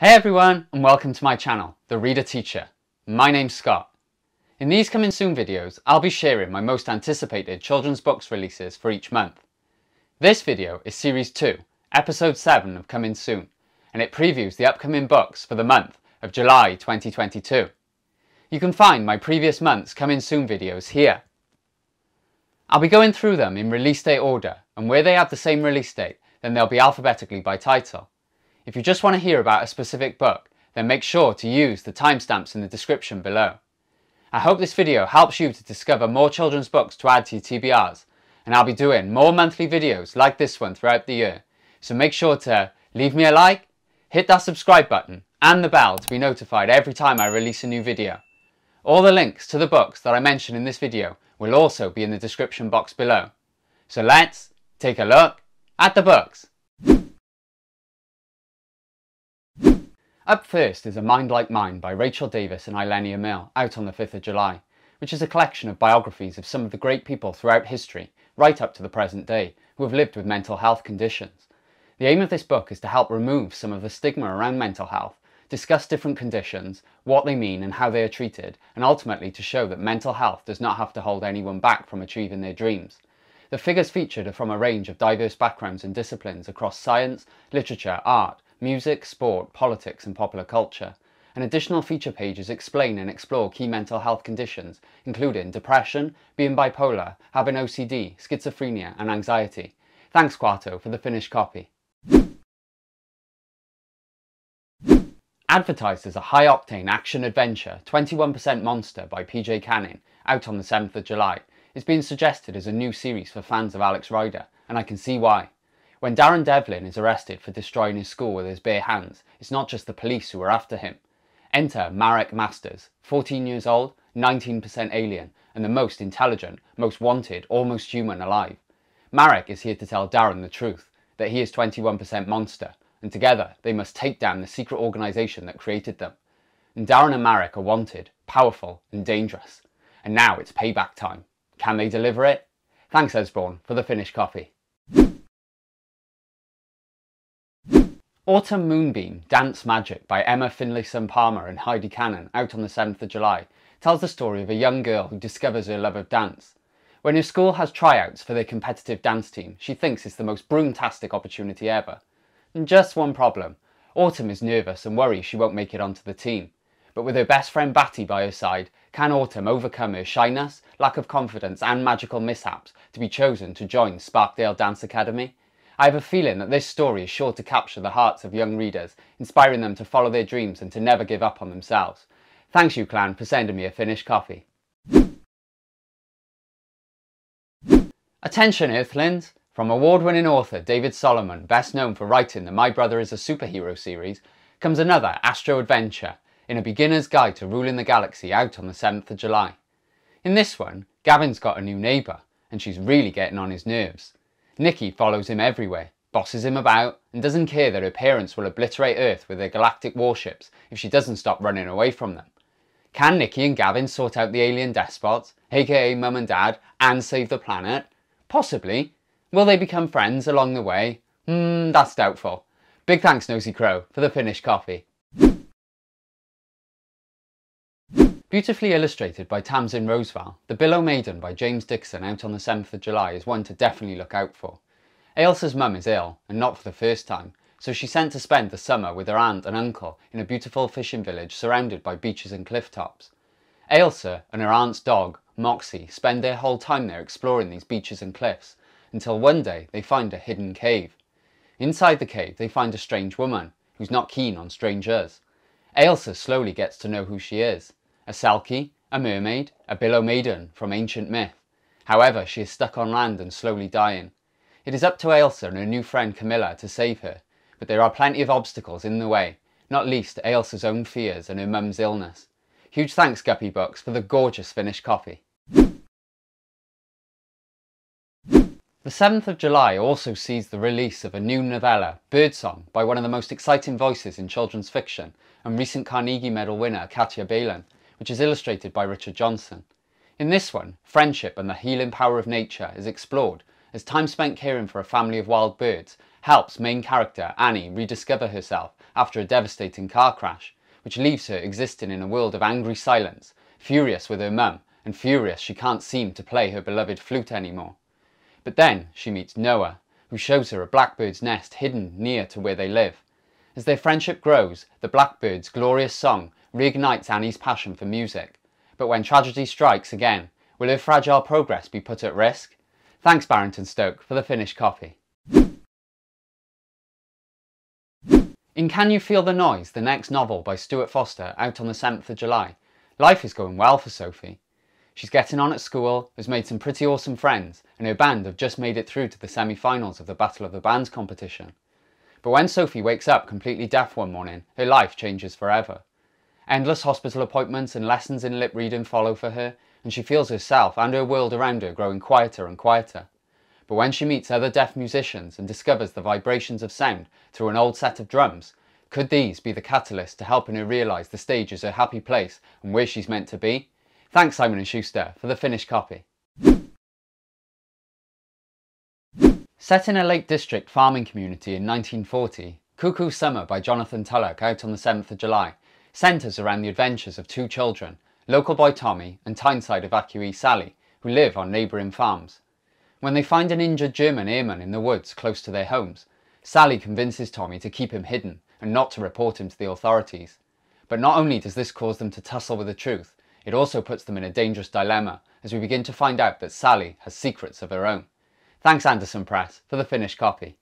Hey everyone, and welcome to my channel, The Reader Teacher. My name's Scott. In these coming soon videos, I'll be sharing my most anticipated children's books releases for each month. This video is Series 2, Episode 7 of Coming Soon, and it previews the upcoming books for the month of July 2022. You can find my previous month's Coming Soon videos here. I'll be going through them in release date order, and where they have the same release date, then they'll be alphabetically by title. If you just want to hear about a specific book, then make sure to use the timestamps in the description below. I hope this video helps you to discover more children's books to add to your TBRs, and I'll be doing more monthly videos like this one throughout the year, so make sure to leave me a like, hit that subscribe button and the bell to be notified every time I release a new video. All the links to the books that I mention in this video will also be in the description box below. So let's take a look at the books. Up first is A Mind Like Mine by Rachael Davis and Islenia Mill, out on the 5th of July, which is a collection of biographies of some of the great people throughout history, right up to the present day, who have lived with mental health conditions. The aim of this book is to help remove some of the stigma around mental health, discuss different conditions, what they mean and how they are treated, and ultimately to show that mental health does not have to hold anyone back from achieving their dreams. The figures featured are from a range of diverse backgrounds and disciplines across science, literature, art, music, sport, politics and popular culture, and additional feature pages explain and explore key mental health conditions, including depression, being bipolar, having OCD, schizophrenia and anxiety. Thanks Quarto for the finished copy. Advertised as a high-octane action-adventure, 21% Monster by PJ Canning, out on the 7th of July, is being suggested as a new series for fans of Alex Rider, and I can see why. When Darren Devlin is arrested for destroying his school with his bare hands, it's not just the police who are after him. Enter Marek Masters, 14 years old, 19% alien, and the most intelligent, most wanted, almost human alive. Marek is here to tell Darren the truth, that he is 21% monster, and together they must take down the secret organisation that created them. And Darren and Marek are wanted, powerful and dangerous. And now it's payback time. Can they deliver it? Thanks Esborn for the finished copy. Autumn Moonbeam, Dance Magic by Emma Finlayson-Palmer and Heidi, out on the 7th of July, tells the story of a young girl who discovers her love of dance. When her school has tryouts for their competitive dance team, she thinks it's the most broomtastic opportunity ever. And just one problem. Autumn is nervous and worries she won't make it onto the team. But with her best friend Batty by her side, can Autumn overcome her shyness, lack of confidence and magical mishaps to be chosen to join Sparkdale Dance Academy? I have a feeling that this story is sure to capture the hearts of young readers, inspiring them to follow their dreams and to never give up on themselves. Thanks you clan for sending me a finished copy. Attention Earthlings! From award-winning author David Solomon, best known for writing the My Brother is a Superhero series, comes another Astro adventure in A Beginner's Guide to Ruling the Galaxy, out on the 7th of July. In this one, Gavin's got a new neighbour, and she's really getting on his nerves. Nikki follows him everywhere, bosses him about, and doesn't care that her parents will obliterate Earth with their galactic warships if she doesn't stop running away from them. Can Nikki and Gavin sort out the alien despots, aka Mum and Dad, and save the planet? Possibly. Will they become friends along the way? That's doubtful. Big thanks Nosy Crow for the finished copy. Beautifully illustrated by Tamsin Roosevelt, The Billow Maiden by James Dixon, out on the 7th of July, is one to definitely look out for. Ailsa's mum is ill, and not for the first time, so she's sent to spend the summer with her aunt and uncle in a beautiful fishing village surrounded by beaches and cliff tops. Ailsa and her aunt's dog, Moxie, spend their whole time there exploring these beaches and cliffs, until one day they find a hidden cave. Inside the cave they find a strange woman, who's not keen on strangers. Ailsa slowly gets to know who she is. A Selkie, a mermaid, a billow maiden from ancient myth. However, she is stuck on land and slowly dying. It is up to Ailsa and her new friend Camilla to save her, but there are plenty of obstacles in the way, not least Ailsa's own fears and her mum's illness. Huge thanks Guppy Books for the gorgeous finished copy. The 7th of July also sees the release of a new novella, Birdsong, by one of the most exciting voices in children's fiction and recent Carnegie Medal winner Katya Balen, which is illustrated by Richard Johnson. In this one, friendship and the healing power of nature is explored as time spent caring for a family of wild birds helps main character Annie rediscover herself after a devastating car crash, which leaves her existing in a world of angry silence, furious with her mum, and furious she can't seem to play her beloved flute anymore. But then she meets Noah, who shows her a blackbird's nest hidden near to where they live. As their friendship grows, the blackbird's glorious song reignites Annie's passion for music. But when tragedy strikes again, will her fragile progress be put at risk? Thanks Barrington Stoke for the finished copy. In Can You Feel the Noise, the next novel by Stuart Foster, out on the 7th of July, life is going well for Sophie. She's getting on at school, has made some pretty awesome friends, and her band have just made it through to the semi-finals of the Battle of the Bands competition. But when Sophie wakes up completely deaf one morning, her life changes forever. Endless hospital appointments and lessons in lip reading follow for her, and she feels herself and her world around her growing quieter and quieter. But when she meets other deaf musicians and discovers the vibrations of sound through an old set of drums, could these be the catalyst to helping her realise the stage is her happy place and where she's meant to be? Thanks Simon & Schuster for the finished copy. Set in a Lake District farming community in 1940, Cuckoo Summer by Jonathan Tulloch, out on the 7th of July, centres around the adventures of two children, local boy Tommy and Tyneside evacuee Sally, who live on neighbouring farms. When they find an injured German airman in the woods close to their homes, Sally convinces Tommy to keep him hidden and not to report him to the authorities. But not only does this cause them to tussle with the truth, it also puts them in a dangerous dilemma as we begin to find out that Sally has secrets of her own. Thanks Anderson Press for the finished copy.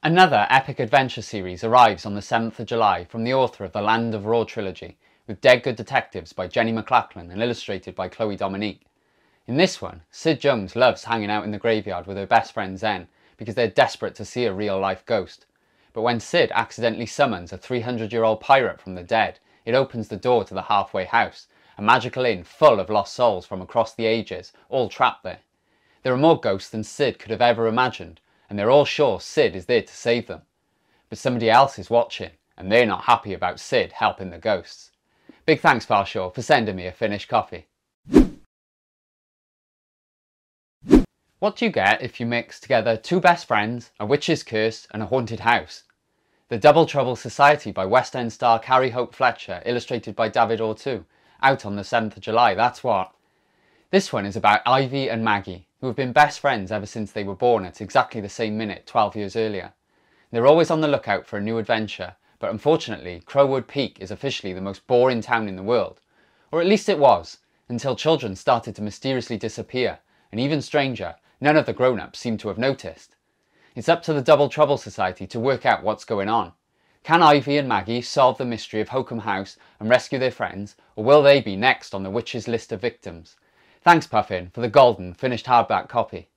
Another epic adventure series arrives on the 7th of July from the author of the Land of Raw trilogy, with Dead Good Detectives by Jenny McLachlan and illustrated by Dominique. In this one, Sid Jones loves hanging out in the graveyard with her best friend Zen because they're desperate to see a real-life ghost. But when Sid accidentally summons a 300-year-old pirate from the dead, it opens the door to the halfway house, a magical inn full of lost souls from across the ages, all trapped there. There are more ghosts than Sid could have ever imagined, and they're all sure Sid is there to save them. But somebody else is watching, and they're not happy about Sid helping the ghosts. Big thanks Farshaw for sending me a finished copy. What do you get if you mix together two best friends, a witch's curse and a haunted house? The Double Trouble Society by West End star Carrie Fletcher, illustrated by Davide Ortu, out on the 7th of July, that's what. This one is about Ivy and Maggie, who have been best friends ever since they were born at exactly the same minute 12 years earlier. They're always on the lookout for a new adventure, but unfortunately Crowwood Peak is officially the most boring town in the world. Or at least it was, until children started to mysteriously disappear, and even stranger, none of the grown-ups seem to have noticed. It's up to the Double Trouble Society to work out what's going on. Can Ivy and Maggie solve the mystery of Hokum House and rescue their friends, or will they be next on the witch's list of victims? Thanks Puffin for the golden finished hardback copy.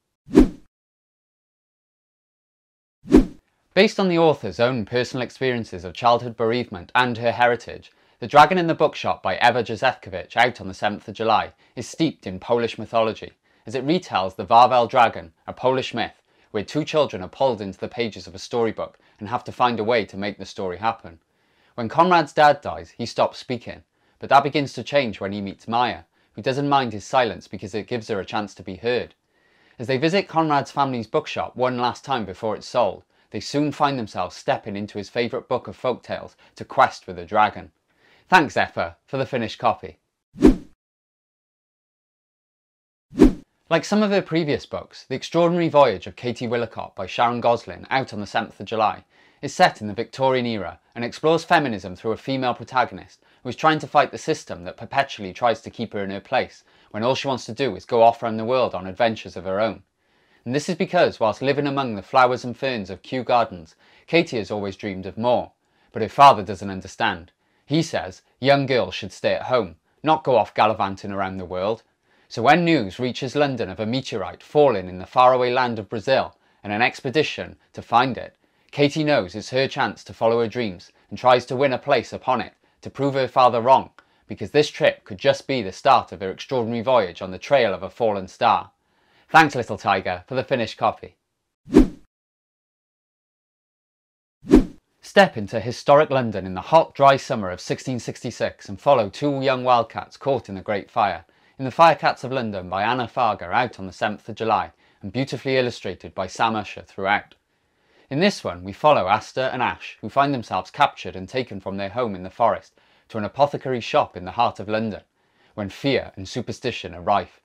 Based on the author's own personal experiences of childhood bereavement and her heritage, The Dragon in the Bookshop by Jozefkowicz, out on the 7th of July, is steeped in Polish mythology, as it retells the Wawel dragon, a Polish myth, where two children are pulled into the pages of a storybook and have to find a way to make the story happen. When Conrad's dad dies, he stops speaking, but that begins to change when he meets Maya, who doesn't mind his silence because it gives her a chance to be heard. As they visit Conrad's family's bookshop one last time before it's sold, they soon find themselves stepping into his favourite book of folk tales to quest with the dragon. Thanks Efua for the finished copy. Like some of her previous books, The Extraordinary Voyage of Katy Willacott by Sharon Gosling, out on the 7th of July, is set in the Victorian era and explores feminism through a female protagonist who is trying to fight the system that perpetually tries to keep her in her place when all she wants to do is go off around the world on adventures of her own. And this is because, whilst living among the flowers and ferns of Kew Gardens, Katy has always dreamed of more, but her father doesn't understand. He says young girls should stay at home, not go off gallivanting around the world. So when news reaches London of a meteorite falling in the faraway land of Brazil and an expedition to find it, Katy knows it's her chance to follow her dreams and tries to win a place upon it to prove her father wrong, because this trip could just be the start of her extraordinary voyage on the trail of a fallen star. Thanks Little Tiger for the finished copy. Step into historic London in the hot, dry summer of 1666 and follow two young wildcats caught in the Great Fire, in The Firecats of London by Anna Fargher, out on the 7th of July and beautifully illustrated by Sam Usher throughout. In this one, we follow Aster and Ash, who find themselves captured and taken from their home in the forest to an apothecary shop in the heart of London, when fear and superstition are rife.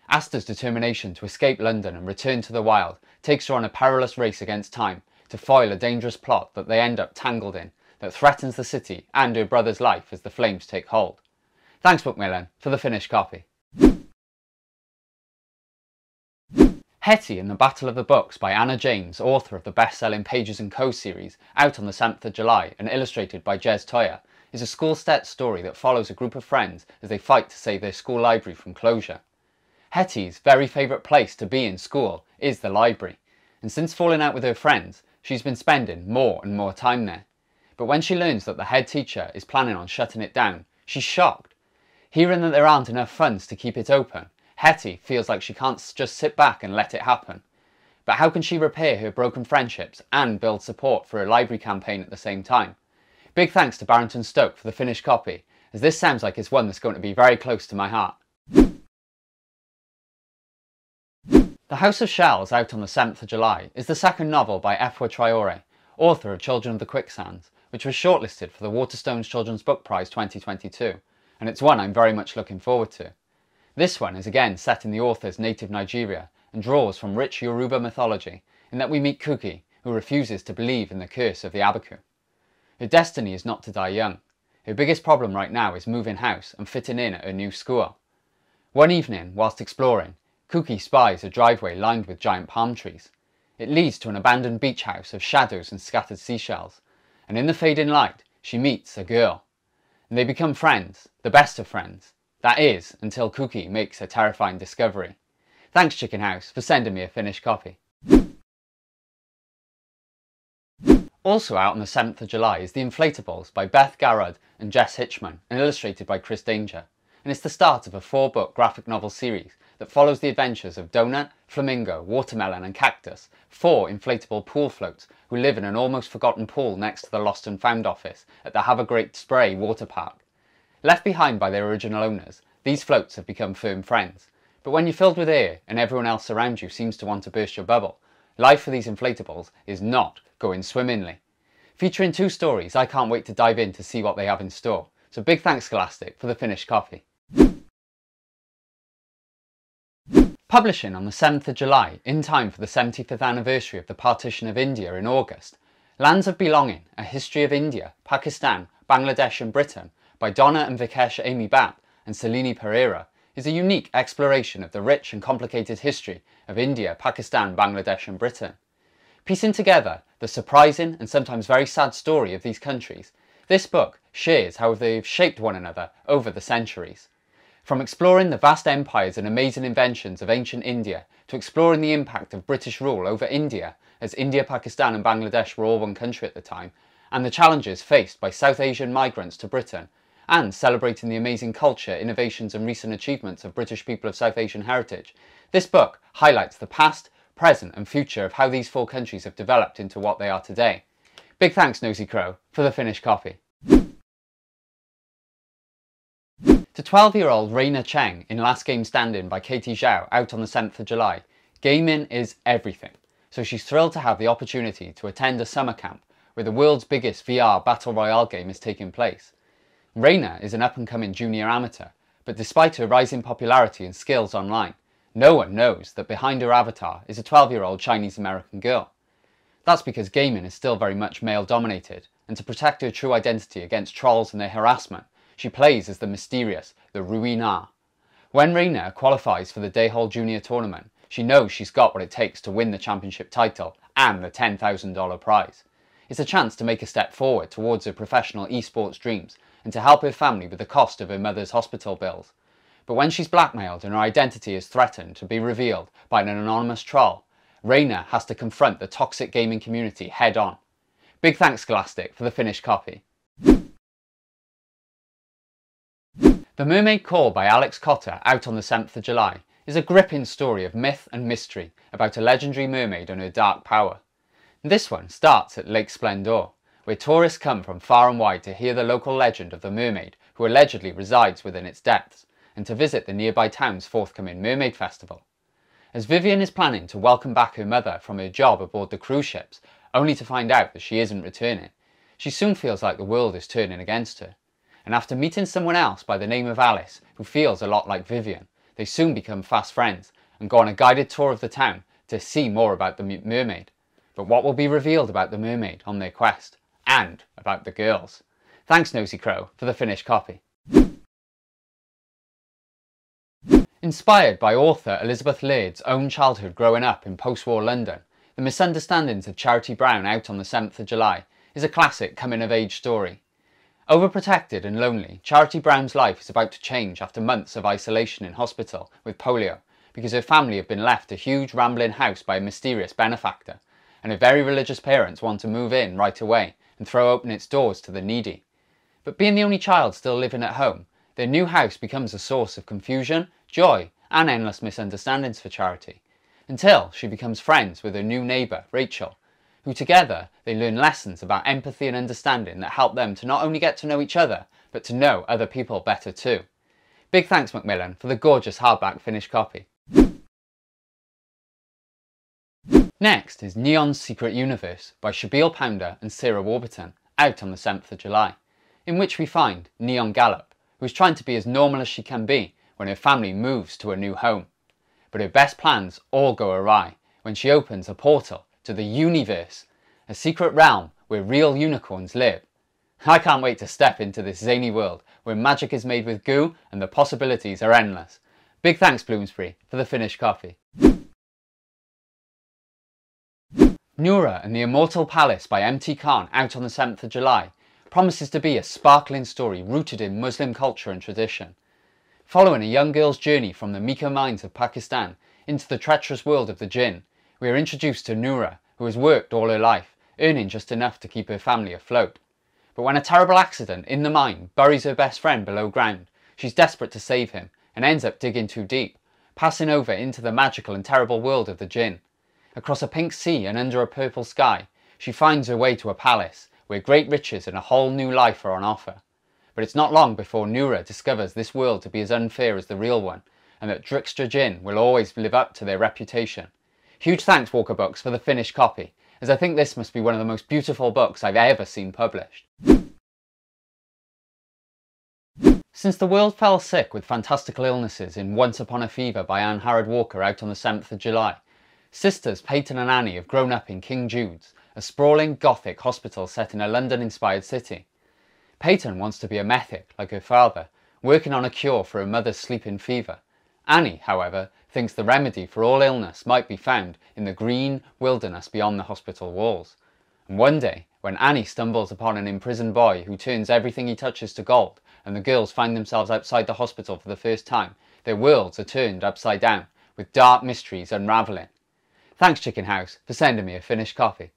Aster's determination to escape London and return to the wild takes her on a perilous race against time to foil a dangerous plot that they end up tangled in, that threatens the city and her brother's life as the flames take hold. Thanks McLachlan for the finished copy. Hetty and the Battle of the Books by Anna James, author of the best-selling Pages & Co series, out on the 7th of July and illustrated by Tuya, is a school set story that follows a group of friends as they fight to save their school library from closure. Hetty's very favourite place to be in school is the library, and since falling out with her friends, she's been spending more and more time there. But when she learns that the head teacher is planning on shutting it down, she's shocked. Hearing that there aren't enough funds to keep it open, Hetty feels like she can't just sit back and let it happen. But how can she repair her broken friendships and build support for her library campaign at the same time? Big thanks to Barrington Stoke for the finished copy, as this sounds like it's one that's going to be very close to my heart. The House of Shells, out on the 7th of July, is the second novel by Efua, author of Children of the Quicksands, which was shortlisted for the Waterstones Children's Book Prize 2022, and it's one I'm very much looking forward to. This one is again set in the author's native Nigeria and draws from rich Yoruba mythology in that we meet Cuckoo, who refuses to believe in the curse of the Abaku. Her destiny is not to die young. Her biggest problem right now is moving house and fitting in at her new school. One evening, whilst exploring, Cuckoo spies a driveway lined with giant palm trees. It leads to an abandoned beach house of shadows and scattered seashells, and in the fading light, she meets a girl. And they become friends, the best of friends. That is, until Cuckoo makes a terrifying discovery. Thanks Chicken House for sending me a finished copy. Also out on the 7th of July is The Inflatables by Beth Garrod and Jess Hitchman and illustrated by Chris Danger, and it's the start of a 4-book graphic novel series that follows the adventures of Donut, Flamingo, Watermelon and Cactus, 4 inflatable pool floats who live in an almost forgotten pool next to the Lost and Found office at the Have a Great Spray water park. Left behind by their original owners, these floats have become firm friends, but when you're filled with air and everyone else around you seems to want to burst your bubble, life for these inflatables is not going swimmingly. Featuring 2 stories, I can't wait to dive in to see what they have in store, so big thanks Scholastic for the finished copy. Publishing on the 7th of July, in time for the 75th anniversary of the partition of India in August, Lands of Belonging, A History of India, Pakistan, Bangladesh and Britain by Donna and Vikesh Amy Bhatt and Salini Pereira is a unique exploration of the rich and complicated history of India, Pakistan, Bangladesh and Britain. Piecing together the surprising and sometimes very sad story of these countries, this book shares how they've shaped one another over the centuries. From exploring the vast empires and amazing inventions of ancient India to exploring the impact of British rule over India, as India, Pakistan and Bangladesh were all one country at the time, and the challenges faced by South Asian migrants to Britain, and celebrating the amazing culture, innovations and recent achievements of British people of South Asian heritage, this book highlights the past, present and future of how these 4 countries have developed into what they are today. Big thanks Nosy Crow for the finished copy. To 12-year-old Raina Cheng in Last Game Standing by Katy Zhao, out on the 7th of July, gaming is everything, so she's thrilled to have the opportunity to attend a summer camp where the world's biggest VR Battle Royale game is taking place. Raina is an up-and-coming junior amateur, but despite her rising popularity and skills online, no one knows that behind her avatar is a 12-year-old Chinese-American girl. That's because gaming is still very much male-dominated, and to protect her true identity against trolls and their harassment, she plays as the mysterious, the Ruina. When Raina qualifies for the Dayhole Junior Tournament, she knows she's got what it takes to win the championship title and the $10,000 prize. It's a chance to make a step forward towards her professional esports dreams and to help her family with the cost of her mother's hospital bills. But when she's blackmailed and her identity is threatened to be revealed by an anonymous troll, Raina has to confront the toxic gaming community head on. Big thanks Scholastic for the finished copy. The Mermaid Call by Alex Cotter, out on the 7th of July, is a gripping story of myth and mystery about a legendary mermaid and her dark power. This one starts at Lake Splendor, where tourists come from far and wide to hear the local legend of the mermaid who allegedly resides within its depths, and to visit the nearby town's forthcoming Mermaid Festival. As Vivian is planning to welcome back her mother from her job aboard the cruise ships, only to find out that she isn't returning, she soon feels like the world is turning against her. And after meeting someone else by the name of Alice, who feels a lot like Vivian, they soon become fast friends and go on a guided tour of the town to see more about the mermaid. But what will be revealed about the mermaid on their quest, and about the girls? Thanks Nosy Crow for the finished copy. Inspired by author Elizabeth Laird's own childhood growing up in post-war London, The Misunderstandings of Charity Brown, out on the 7th of July, is a classic coming-of-age story. Overprotected and lonely, Charity Brown's life is about to change after months of isolation in hospital with polio, because her family have been left a huge rambling house by a mysterious benefactor, and her very religious parents want to move in right away and throw open its doors to the needy. But being the only child still living at home, their new house becomes a source of confusion, joy and endless misunderstandings for Charity, until she becomes friends with her new neighbour, Rachael, who together they learn lessons about empathy and understanding that help them to not only get to know each other, but to know other people better too. Big thanks Macmillan for the gorgeous hardback finished copy. Next is Neon's Secret Universe by Shabil Pounder and Sarah Warburton, out on the 7th of July, in which we find Neon Gallop, who is trying to be as normal as she can be when her family moves to a new home. But her best plans all go awry when she opens a portal to the Universe, a secret realm where real unicorns live. I can't wait to step into this zany world where magic is made with goo and the possibilities are endless. Big thanks Bloomsbury for the finished copy. Noura and the Immortal Palace by M.T. Khan, out on the 7th of July, promises to be a sparkling story rooted in Muslim culture and tradition. Following a young girl's journey from the Mika mines of Pakistan into the treacherous world of the jinn, we are introduced to Noura, who has worked all her life, earning just enough to keep her family afloat. But when a terrible accident in the mine buries her best friend below ground, she's desperate to save him and ends up digging too deep, passing over into the magical and terrible world of the jinn. Across a pink sea and under a purple sky, she finds her way to a palace where great riches and a whole new life are on offer. But it's not long before Noura discovers this world to be as unfair as the real one, and that trickster jinn will always live up to their reputation. Huge thanks Walker Books for the finished copy, as I think this must be one of the most beautiful books I've ever seen published. Since the world fell sick with fantastical illnesses in Once Upon a Fever by Anne Harrod Walker, out on the 7th of July, sisters Peyton and Annie have grown up in King Jude's, a sprawling Gothic hospital set in a London-inspired city. Peyton wants to be a mythic like her father, working on a cure for her mother's sleeping fever. Annie, however, thinks the remedy for all illness might be found in the green wilderness beyond the hospital walls. And one day, when Annie stumbles upon an imprisoned boy who turns everything he touches to gold, and the girls find themselves outside the hospital for the first time, their worlds are turned upside down, with dark mysteries unravelling. Thanks Chicken House for sending me a finished copy.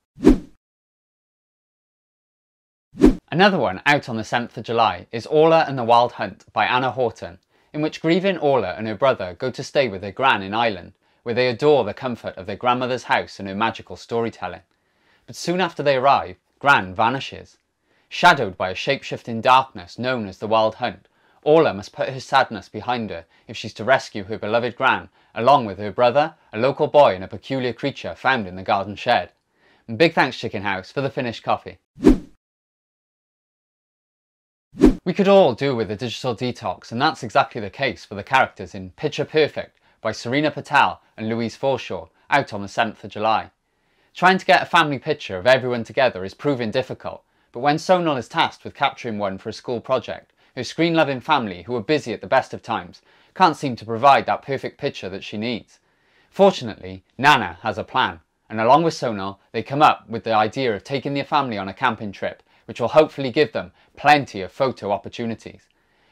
Another one out on the 7th of July is Orla and the Wild Hunt by Anna Horton, in which grieving Orla and her brother go to stay with their gran in Ireland, where they adore the comfort of their grandmother's house and her magical storytelling. But soon after they arrive, Gran vanishes. Shadowed by a shape-shifting darkness known as the Wild Hunt, Orla must put her sadness behind her if she's to rescue her beloved Gran, along with her brother, a local boy and a peculiar creature found in the garden shed. And big thanks Chicken House for the finished copy. We could all do with a digital detox, and that's exactly the case for the characters in Picture Perfect by Serena Patel and Louise Forshaw, out on the 7th of July. Trying to get a family picture of everyone together is proving difficult, but when Sonal is tasked with capturing one for a school project, her screen-loving family, who are busy at the best of times, can't seem to provide that perfect picture that she needs. Fortunately, Nana has a plan, and along with Sonal, they come up with the idea of taking their family on a camping trip, which will hopefully give them plenty of photo opportunities.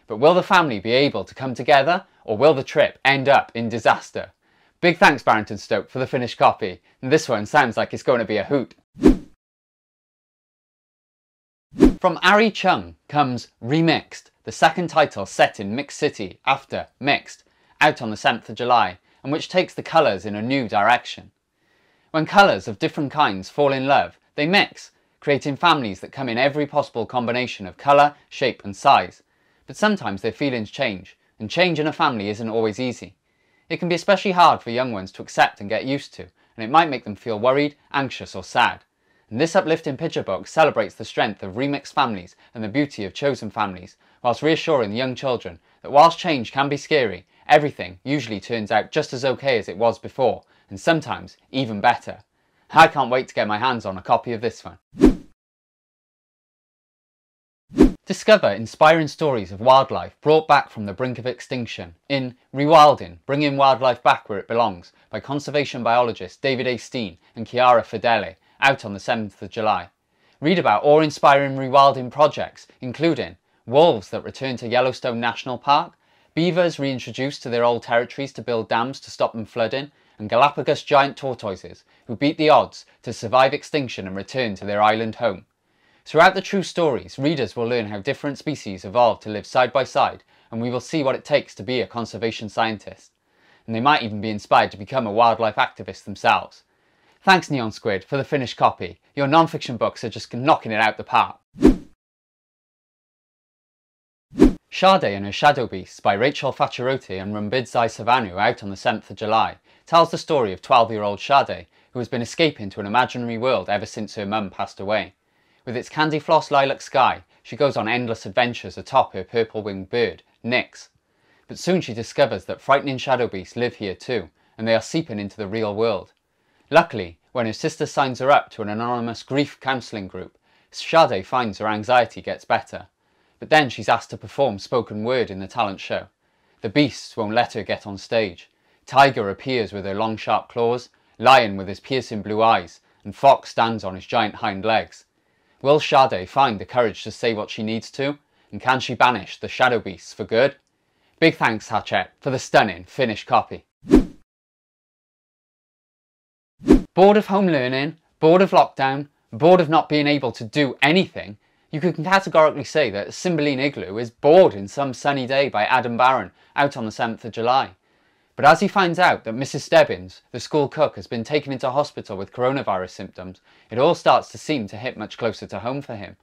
But will the family be able to come together, or will the trip end up in disaster? Big thanks Barrington Stoke for the finished copy, and this one sounds like it's going to be a hoot. From Ari Chung comes Remixed, the second title set in Mixed City after Mixed, out on the 7th of July, and which takes the colours in a new direction. When colours of different kinds fall in love, they mix, creating families that come in every possible combination of colour, shape and size. But sometimes their feelings change, and change in a family isn't always easy. It can be especially hard for young ones to accept and get used to, and it might make them feel worried, anxious or sad. and this uplifting picture book celebrates the strength of remixed families and the beauty of chosen families, whilst reassuring the young children that whilst change can be scary, everything usually turns out just as okay as it was before, and sometimes even better. I can't wait to get my hands on a copy of this one. Discover inspiring stories of wildlife brought back from the brink of extinction in Rewilding, Bringing Wildlife Back Where It Belongs by conservation biologists Davide Steen and Chiara Fedele, out on the 7th of July. Read about awe-inspiring rewilding projects, including wolves that return to Yellowstone National Park, beavers reintroduced to their old territories to build dams to stop them flooding, and Galapagos giant tortoises who beat the odds to survive extinction and return to their island home. Throughout the true stories, readers will learn how different species evolved to live side by side, and we will see what it takes to be a conservation scientist. And they might even be inspired to become a wildlife activist themselves. Thanks Neon Squid for the finished copy. Your non-fiction books are just knocking it out the park. Sade and Her Shadow Beasts by Rachael and Rumbidzai Savanu, out on the 7th of July, tells the story of 12-year-old Sade, who has been escaping to an imaginary world ever since her mum passed away. With its candy floss lilac sky, she goes on endless adventures atop her purple-winged bird, Nyx. But soon she discovers that frightening shadow beasts live here too, and they are seeping into the real world. Luckily, when her sister signs her up to an anonymous grief counselling group, Sade finds her anxiety gets better. But then she's asked to perform spoken word in the talent show. The beasts won't let her get on stage. Tiger appears with her long sharp claws, Lion with his piercing blue eyes, and Fox stands on his giant hind legs. Will Sade find the courage to say what she needs to? And can she banish the shadow beasts for good? Big thanks Hachette for the stunning finished copy. Bored of home learning, bored of lockdown, bored of not being able to do anything, you can categorically say that Cymbeline Igloo is bored in some sunny day by Adam Barron, out on the 7th of July. But as he finds out that Mrs. Stebbins, the school cook, has been taken into hospital with coronavirus symptoms, it all starts to seem to hit much closer to home for him.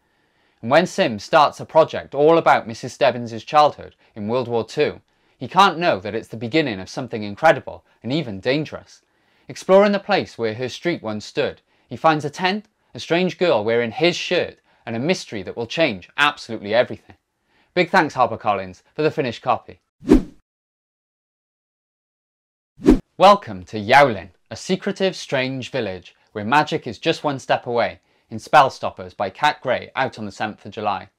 And when Sim starts a project all about Mrs. Stebbins' childhood in World War II, he can't know that it's the beginning of something incredible and even dangerous. Exploring the place where her street once stood, he finds a tent, a strange girl wearing his shirt, and a mystery that will change absolutely everything. Big thanks HarperCollins for the finished copy. Welcome to Yowlin, a secretive, strange village where magic is just one step away, in Spellstoppers by Kat Gray, out on the 7th of July.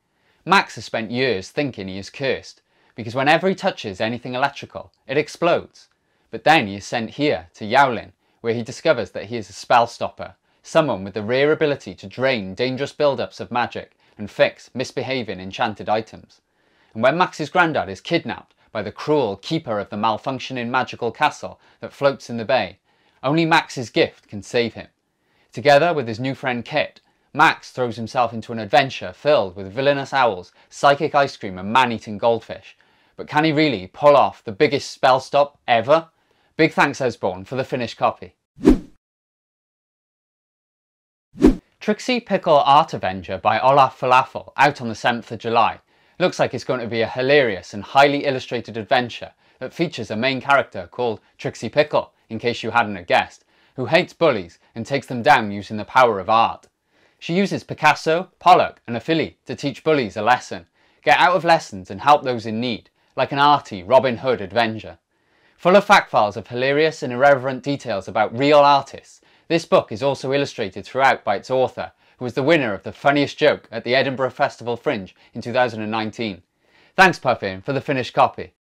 Max has spent years thinking he is cursed, because whenever he touches anything electrical, it explodes. But then he is sent here to Yowlin, where he discovers that he is a spellstopper, someone with the rare ability to drain dangerous build-ups of magic and fix misbehaving enchanted items. And when Max's granddad is kidnapped by the cruel keeper of the malfunctioning magical castle that floats in the bay, only Max's gift can save him. Together with his new friend Kit, Max throws himself into an adventure filled with villainous owls, psychic ice cream and man-eating goldfish. But can he really pull off the biggest spell stop ever? Big thanks Esborn for the finished copy. Trixie Pickle Art Avenger by Olaf Falafel, out on the 7th of July. Looks like it's going to be a hilarious and highly illustrated adventure that features a main character called Trixie Pickle, in case you hadn't guessed, who hates bullies and takes them down using the power of art. She uses Picasso, Pollock and Ophelia to teach bullies a lesson, get out of lessons and help those in need, like an arty Robin Hood adventure. Full of fact files of hilarious and irreverent details about real artists, this book is also illustrated throughout by its author, who was the winner of the funniest joke at the Edinburgh Festival Fringe in 2019. Thanks Puffin for the finished copy.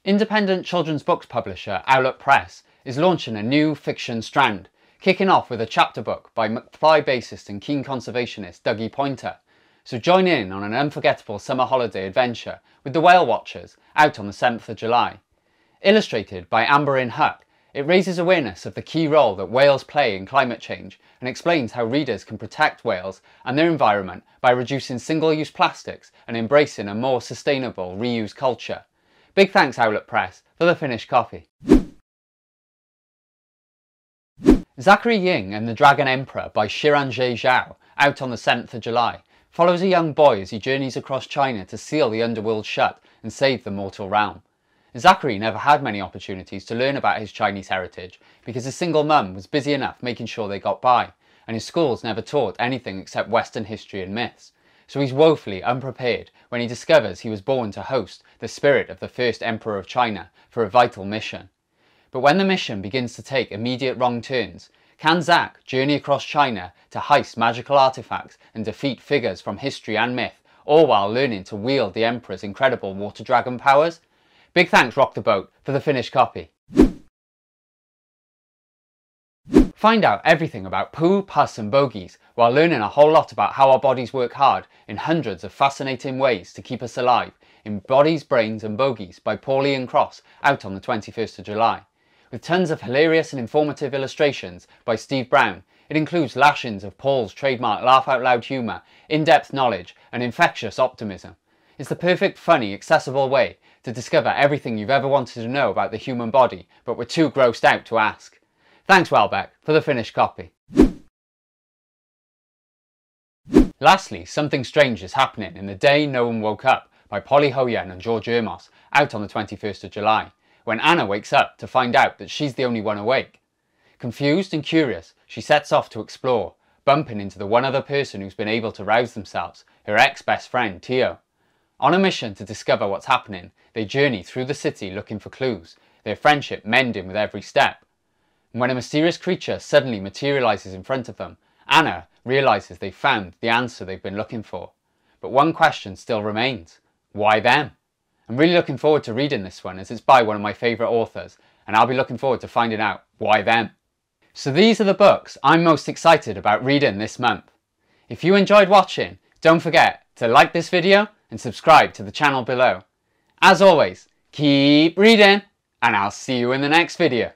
Independent children's books publisher Owlet Press is launching a new fiction strand, kicking off with a chapter book by McFly bassist and keen conservationist Dougie Pointer. So join in on an unforgettable summer holiday adventure with the Whale Watchers, out on the 7th of July. Illustrated by Amberyn Huck, it raises awareness of the key role that whales play in climate change and explains how readers can protect whales and their environment by reducing single-use plastics and embracing a more sustainable reuse culture. Big thanks Owlet Press for the finished copy. Zachary Ying and the Dragon Emperor by Shiranjay Zhao, out on the 7th of July, follows a young boy as he journeys across China to seal the underworld shut and save the mortal realm. Zachary never had many opportunities to learn about his Chinese heritage because his single mum was busy enough making sure they got by, and his schools never taught anything except Western history and myths, so he's woefully unprepared when he discovers he was born to host the spirit of the first Emperor of China for a vital mission. But when the mission begins to take immediate wrong turns, can Zach journey across China to heist magical artifacts and defeat figures from history and myth, all while learning to wield the Emperor's incredible water dragon powers? Big thanks Rock the Boat for the finished copy. Find out everything about poo, pus and bogies while learning a whole lot about how our bodies work hard in hundreds of fascinating ways to keep us alive in Bodies, Brains and Bogies by Paul Ian Cross, out on the 21st of July. With tons of hilarious and informative illustrations by Steve Brown, it includes lashings of Paul's trademark laugh-out-loud humour, in-depth knowledge and infectious optimism. It's the perfect, funny, accessible way to discover everything you've ever wanted to know about the human body but were too grossed out to ask. Thanks Welbeck for the finished copy. Lastly, Something Strange is Happening in the Day No One Woke Up by Polly Hoyen and George Ermos, out on the 21st of July, when Anna wakes up to find out that she's the only one awake. Confused and curious, she sets off to explore, bumping into the one other person who's been able to rouse themselves, her ex-best friend Tuya. On a mission to discover what's happening, they journey through the city looking for clues, their friendship mending with every step. And when a mysterious creature suddenly materialises in front of them, Anna realises they've found the answer they've been looking for. But one question still remains: why them? I'm really looking forward to reading this one as it's by one of my favourite authors, and I'll be looking forward to finding out why them. So these are the books I'm most excited about reading this month. If you enjoyed watching, don't forget to like this video and subscribe to the channel below. As always, keep reading, and I'll see you in the next video.